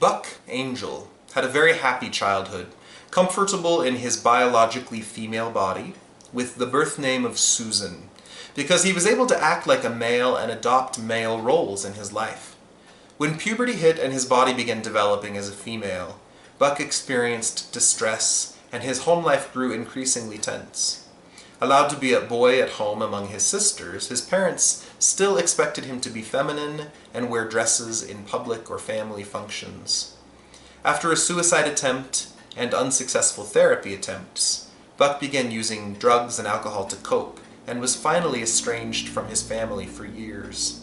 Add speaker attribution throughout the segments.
Speaker 1: Buck Angel had a very happy childhood, comfortable in his biologically female body, with the birth name of Susan, because he was able to act like a male and adopt male roles in his life. When puberty hit and his body began developing as a female, Buck experienced distress, and his home life grew increasingly tense. Allowed to be a boy at home among his sisters, his parents still expected him to be feminine and wear dresses in public or family functions. After a suicide attempt and unsuccessful therapy attempts, Buck began using drugs and alcohol to cope, and was finally estranged from his family for years.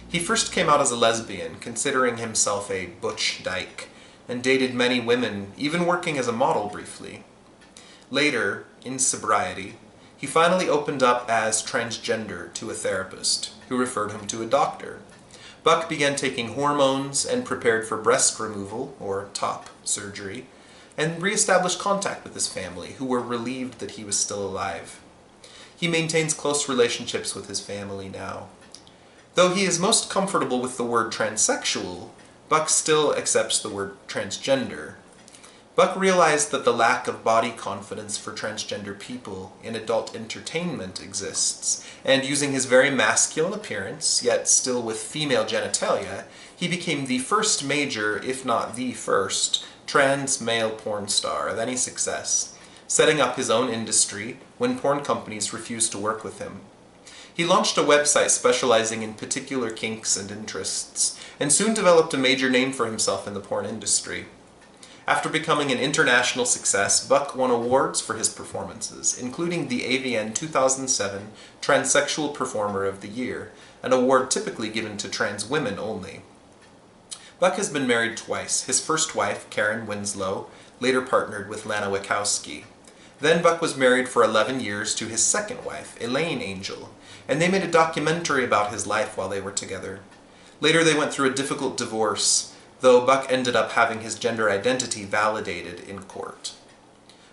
Speaker 1: He first came out as a lesbian, considering himself a butch dyke, and dated many women, even working as a model briefly. Later, in sobriety, he finally opened up as transgender to a therapist, who referred him to a doctor. Buck began taking hormones and prepared for breast removal, or top surgery, and re-established contact with his family, who were relieved that he was still alive. He maintains close relationships with his family now. Though he is most comfortable with the word transsexual, Buck still accepts the word transgender. Buck realized that the lack of body confidence for transgender people in adult entertainment exists, and using his very masculine appearance, yet still with female genitalia, he became the first major, if not the first, trans male porn star of any success, setting up his own industry when porn companies refused to work with him. He launched a website specializing in particular kinks and interests, and soon developed a major name for himself in the porn industry. After becoming an international success, Buck won awards for his performances, including the AVN 2007 Transsexual Performer of the Year, an award typically given to trans women only. Buck has been married twice. His first wife, Karen Winslow, later partnered with Lana Wachowski. Then Buck was married for 11 years to his second wife, Elaine Angel, and they made a documentary about his life while they were together. Later they went through a difficult divorce, though Buck ended up having his gender identity validated in court.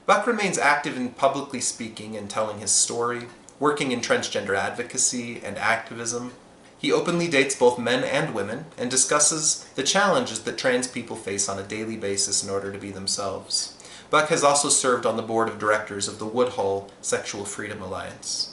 Speaker 1: Buck remains active in publicly speaking and telling his story, working in transgender advocacy and activism. He openly dates both men and women, and discusses the challenges that trans people face on a daily basis in order to be themselves. Buck has also served on the board of directors of the Woodhull Sexual Freedom Alliance.